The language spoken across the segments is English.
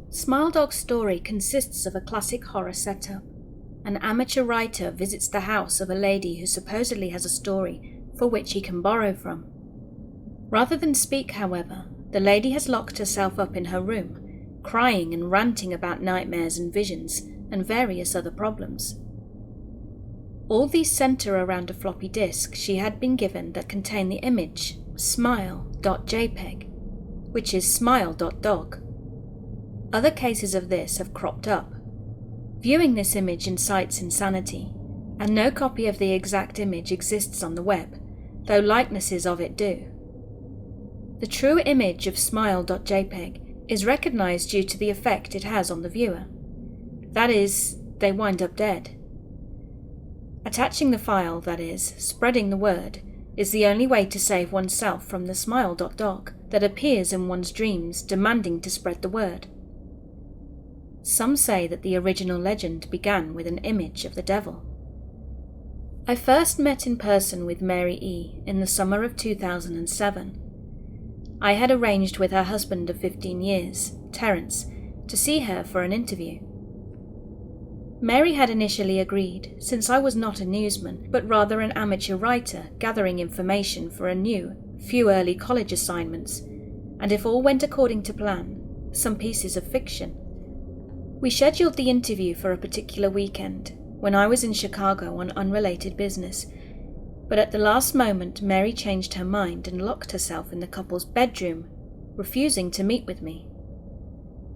Smile.jpg's story consists of a classic horror setup. An amateur writer visits the house of a lady who supposedly has a story for which he can borrow from. Rather than speak, however, the lady has locked herself up in her room, crying and ranting about nightmares and visions and various other problems. All these center around a floppy disk she had been given that contained the image smile.jpg, which is smile.dog. Other cases of this have cropped up. Viewing this image incites insanity, and no copy of the exact image exists on the web, though likenesses of it do. The true image of smile.jpg is recognized due to the effect it has on the viewer. That is, they wind up dead. Attaching the file, that is, spreading the word, is the only way to save oneself from the smile.dog that appears in one's dreams demanding to spread the word. Some say that the original legend began with an image of the devil. I first met in person with Mary E. in the summer of 2007. I had arranged with her husband of 15 years, Terence, to see her for an interview. Mary had initially agreed, since I was not a newsman, but rather an amateur writer gathering information for a few early college assignments, and if all went according to plan, some pieces of fiction. We scheduled the interview for a particular weekend, when I was in Chicago on unrelated business, but at the last moment Mary changed her mind and locked herself in the couple's bedroom, refusing to meet with me.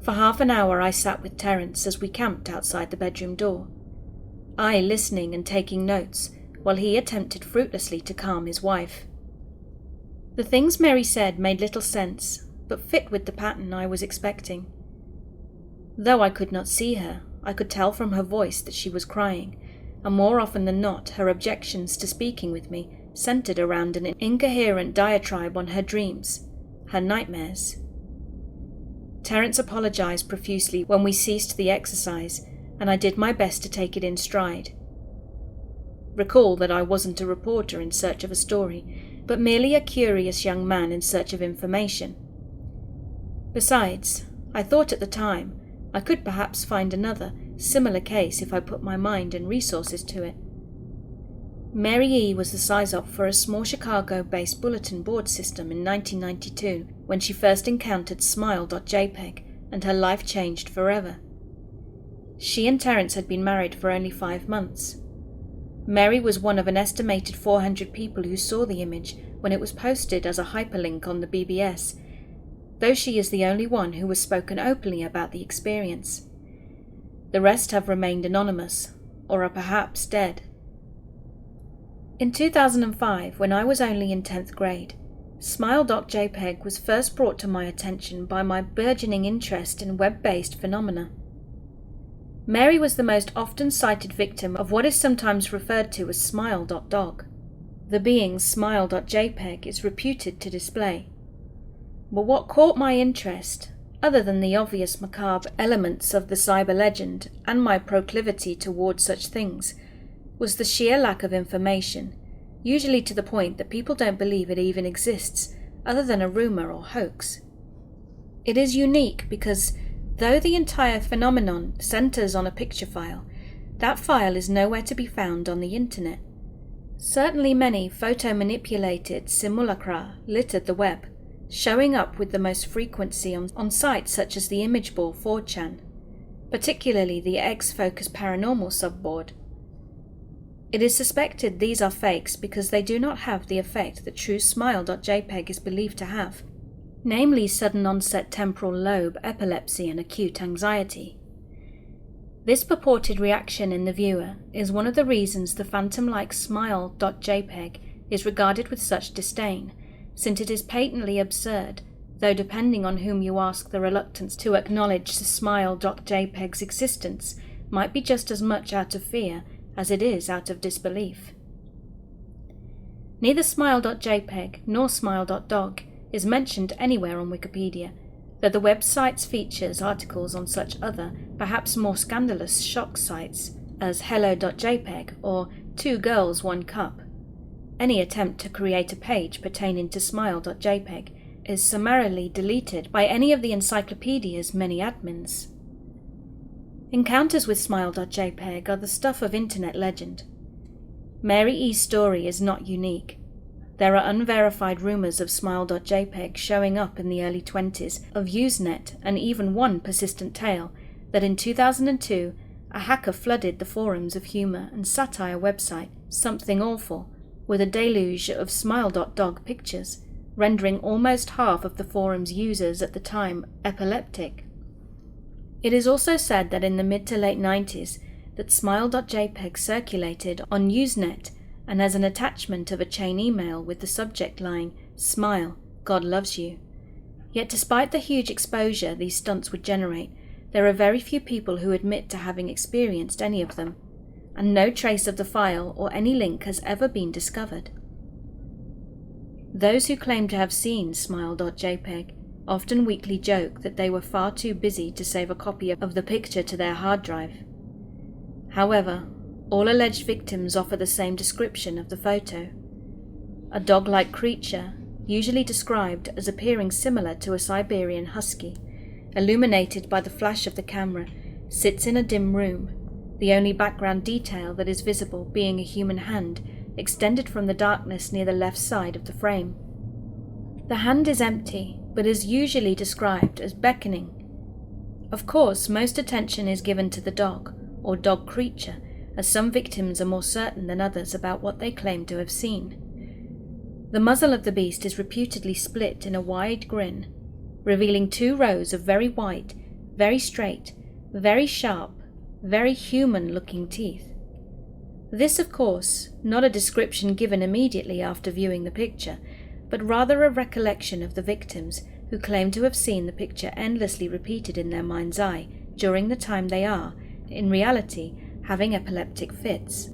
For half an hour I sat with Terence as we camped outside the bedroom door, I listening and taking notes, while he attempted fruitlessly to calm his wife. The things Mary said made little sense, but fit with the pattern I was expecting. Though I could not see her, I could tell from her voice that she was crying, and more often than not her objections to speaking with me centered around an incoherent diatribe on her dreams, her nightmares. Terence apologized profusely when we ceased the exercise, and I did my best to take it in stride. Recall that I wasn't a reporter in search of a story, but merely a curious young man in search of information. Besides, I thought at the time, I could perhaps find another, similar case if I put my mind and resources to it. Mary E. was the size-up for a small Chicago-based bulletin board system in 1992 when she first encountered smile.jpg, and her life changed forever. She and Terence had been married for only 5 months. Mary was one of an estimated 400 people who saw the image when it was posted as a hyperlink on the BBS, though she is the only one who has spoken openly about the experience. The rest have remained anonymous, or are perhaps dead. In 2005, when I was only in 10th grade, smile.jpg was first brought to my attention by my burgeoning interest in web-based phenomena. Mary was the most often cited victim of what is sometimes referred to as smile.dog. The being smile.jpg is reputed to display. But what caught my interest, other than the obvious macabre elements of the cyber legend and my proclivity towards such things, was the sheer lack of information, usually to the point that people don't believe it even exists, other than a rumor or hoax. It is unique because, though the entire phenomenon centers on a picture file, that file is nowhere to be found on the internet. Certainly many photo-manipulated simulacra littered the web, showing up with the most frequency on sites such as the image ball 4chan, particularly the X-Focus Paranormal subboard. It is suspected these are fakes because they do not have the effect that true smile.jpg is believed to have, namely sudden onset temporal lobe epilepsy and acute anxiety. This purported reaction in the viewer is one of the reasons the phantom-like smile.jpg is regarded with such disdain, since it is patently absurd, though depending on whom you ask, the reluctance to acknowledge the smile.jpg's existence might be just as much out of fear as it is out of disbelief. Neither smile.jpg nor smile.dog is mentioned anywhere on Wikipedia, though the website features articles on such other, perhaps more scandalous shock sites as hello.jpg or 2 girls 1 cup. Any attempt to create a page pertaining to smile.jpg is summarily deleted by any of the encyclopedia's many admins. Encounters with smile.jpg are the stuff of internet legend. Mary E.'s story is not unique. There are unverified rumours of smile.jpg showing up in the early 20s of Usenet, and even one persistent tale that in 2002 a hacker flooded the forums of humour and satire website Something Awful with a deluge of smile.dog pictures, rendering almost half of the forum's users at the time epileptic. It is also said that in the mid to late 90s that smile.jpg circulated on Usenet and as an attachment of a chain email with the subject line, "Smile, God loves you." Yet despite the huge exposure these stunts would generate, there are very few people who admit to having experienced any of them, and no trace of the file or any link has ever been discovered. Those who claim to have seen smile.jpg often weakly joke that they were far too busy to save a copy of the picture to their hard drive. However, all alleged victims offer the same description of the photo. A dog-like creature, usually described as appearing similar to a Siberian husky, illuminated by the flash of the camera, sits in a dim room, the only background detail that is visible being a human hand extended from the darkness near the left side of the frame. The hand is empty, but is usually described as beckoning. Of course, most attention is given to the dog, or dog creature, as some victims are more certain than others about what they claim to have seen. The muzzle of the beast is reputedly split in a wide grin, revealing 2 rows of very white, very straight, very sharp, very human-looking teeth. This, of course, not a description given immediately after viewing the picture, but rather a recollection of the victims who claim to have seen the picture endlessly repeated in their mind's eye during the time they are, in reality, having epileptic fits.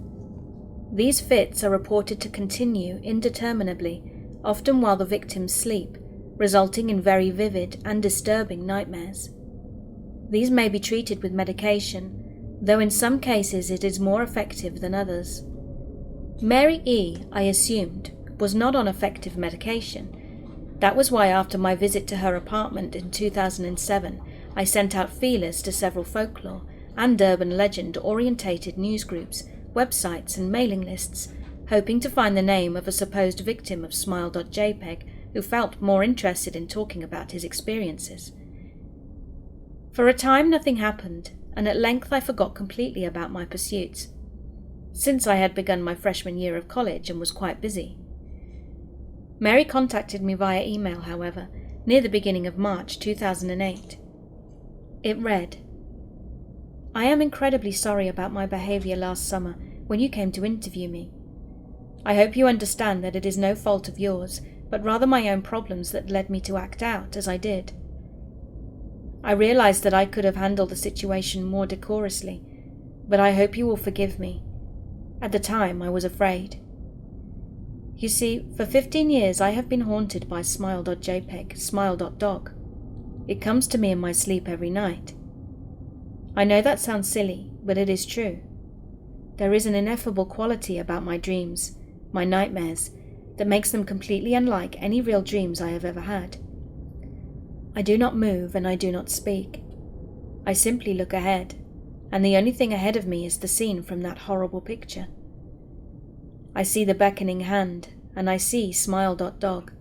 These fits are reported to continue indeterminably, often while the victims sleep, resulting in very vivid and disturbing nightmares. These may be treated with medication, though in some cases it is more effective than others. Mary E., I assumed, was not on effective medication. That was why after my visit to her apartment in 2007, I sent out feelers to several folklore and urban legend-orientated news groups, websites and mailing lists, hoping to find the name of a supposed victim of smile.jpg who felt more interested in talking about his experiences. For a time nothing happened, and at length I forgot completely about my pursuits, since I had begun my freshman year of college and was quite busy. Mary contacted me via email, however, near the beginning of March 2008. It read, "I am incredibly sorry about my behaviour last summer when you came to interview me. I hope you understand that it is no fault of yours, but rather my own problems that led me to act out as I did. I realised that I could have handled the situation more decorously, but I hope you will forgive me. At the time, I was afraid. You see, for 15 years I have been haunted by smile.jpg, smile.dog. It comes to me in my sleep every night. I know that sounds silly, but it is true. There is an ineffable quality about my dreams, my nightmares, that makes them completely unlike any real dreams I have ever had. I do not move and I do not speak. I simply look ahead, and the only thing ahead of me is the scene from that horrible picture. I see the beckoning hand, and I see smile.dog.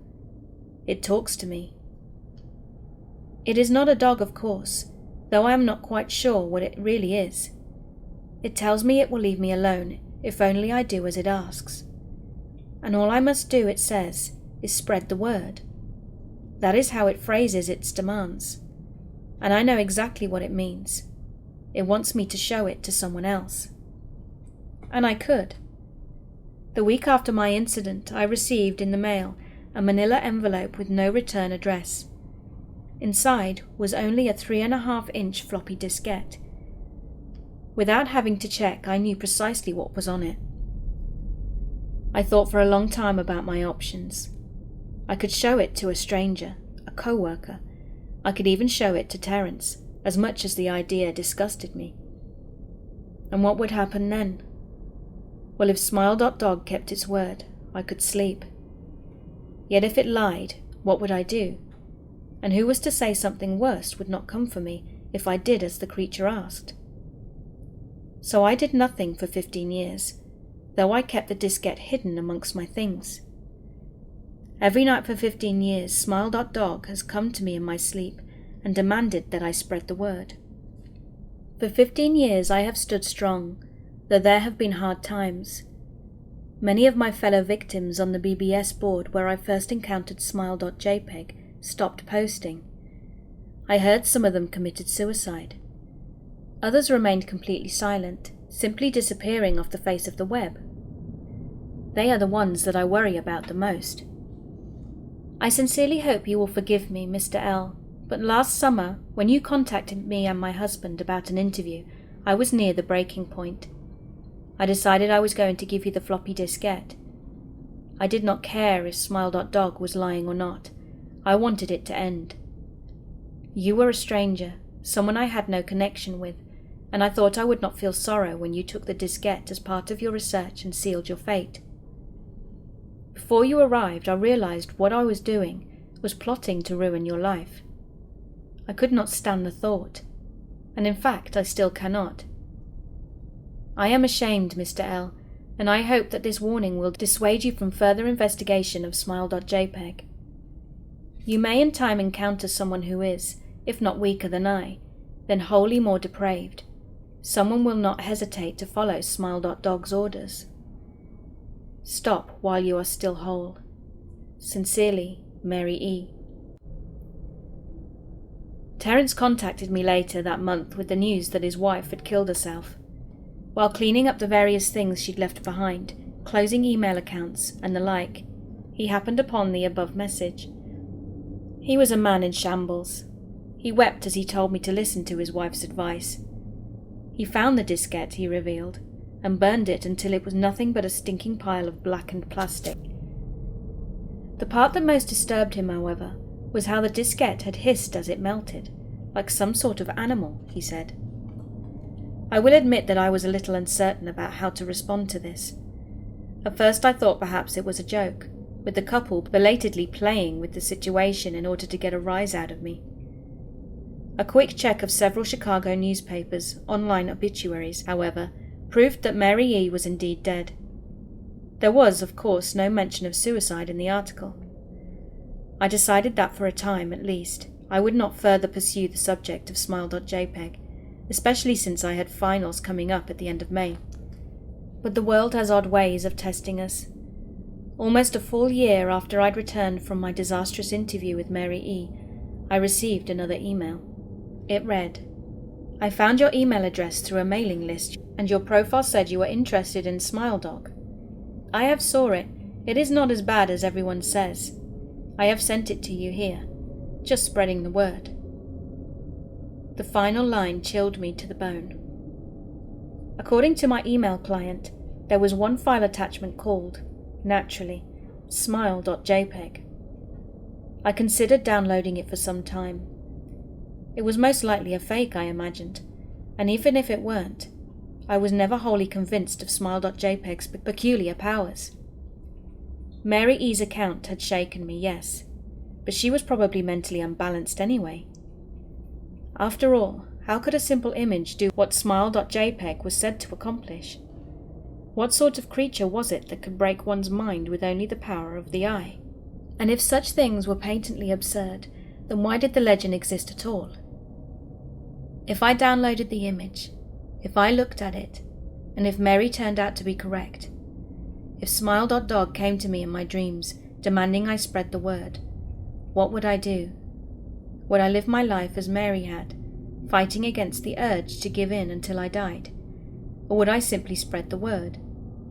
It talks to me. It is not a dog, of course, though I am not quite sure what it really is. It tells me it will leave me alone if only I do as it asks. And all I must do, it says, is spread the word. That is how it phrases its demands. And I know exactly what it means. It wants me to show it to someone else. And I could. The week after my incident, I received in the mail a manila envelope with no return address. Inside was only a 3.5-inch floppy diskette. Without having to check, I knew precisely what was on it. I thought for a long time about my options. I could show it to a stranger, a co-worker. I could even show it to Terence, as much as the idea disgusted me. And what would happen then? Well, if smile.dog kept its word, I could sleep. Yet if it lied, What would I do? And who was to say something worse would not come for me if I did as the creature asked? So I did nothing for 15 years, though I kept the diskette hidden amongst my things. Every night for 15 years, smile.dog has come to me in my sleep and demanded that I spread the word. For 15 years I have stood strong, though there have been hard times. Many of my fellow victims on the BBS board where I first encountered smile.jpg stopped posting. I heard some of them committed suicide. Others remained completely silent, simply disappearing off the face of the web. They are the ones that I worry about the most. I sincerely hope you will forgive me, Mr. L, but last summer, when you contacted me and my husband about an interview, I was near the breaking point. I decided I was going to give you the floppy diskette. I did not care if smile.dog was lying or not. I wanted it to end. You were a stranger, someone I had no connection with, and I thought I would not feel sorrow when you took the diskette as part of your research and sealed your fate. Before you arrived, I realized what I was doing was plotting to ruin your life. I could not stand the thought, and in fact I still cannot. I am ashamed, Mr. L, and I hope that this warning will dissuade you from further investigation of smile.jpg. You may in time encounter someone who is, if not weaker than I, then wholly more depraved. Someone will not hesitate to follow smile.dog's orders. Stop while you are still whole. Sincerely, Mary E. Terence contacted me later that month with the news that his wife had killed herself. While cleaning up the various things she'd left behind, closing email accounts and the like, he happened upon the above message. He was a man in shambles. He wept as he told me to listen to his wife's advice. He found the diskette, he revealed, and burned it until it was nothing but a stinking pile of blackened plastic. The part that most disturbed him, however, was how the diskette had hissed as it melted, like some sort of animal, he said. I will admit that I was a little uncertain about how to respond to this. At first I thought perhaps it was a joke, with the couple belatedly playing with the situation in order to get a rise out of me. A quick check of several Chicago newspapers' online obituaries, however, proved that Mary E. was indeed dead. There was, of course, no mention of suicide in the article. I decided that for a time, at least, I would not further pursue the subject of smile.jpg, especially since I had finals coming up at the end of May. But the world has odd ways of testing us. Almost a full year after I'd returned from my disastrous interview with Mary E., I received another email. It read, I found your email address through a mailing list and your profile said you were interested in SmileDog. I have saw it. It is not as bad as everyone says. I have sent it to you here. Just spreading the word. The final line chilled me to the bone. According to my email client, there was one file attachment called, naturally, smile.jpg. I considered downloading it for some time. It was most likely a fake, I imagined, and even if it weren't, I was never wholly convinced of smile.jpg's peculiar powers. Mary E.'s account had shaken me, yes, but she was probably mentally unbalanced anyway. After all, how could a simple image do what smile.jpg was said to accomplish? What sort of creature was it that could break one's mind with only the power of the eye? And if such things were patently absurd, then why did the legend exist at all? If I downloaded the image, if I looked at it, and if Mary turned out to be correct, if smile.dog came to me in my dreams, demanding I spread the word, what would I do? Would I live my life as Mary had, fighting against the urge to give in until I died? Or would I simply spread the word,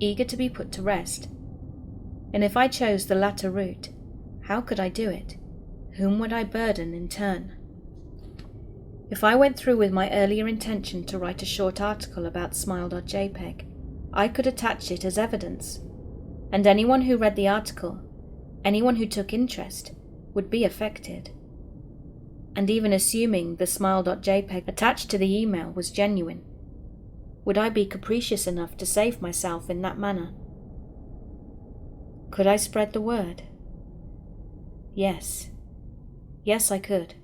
eager to be put to rest? And if I chose the latter route, how could I do it? Whom would I burden in turn? If I went through with my earlier intention to write a short article about smile.jpg, I could attach it as evidence, and anyone who read the article, anyone who took interest, would be affected. And even assuming the smile.jpg attached to the email was genuine, would I be capricious enough to save myself in that manner? Could I spread the word? Yes. Yes, I could.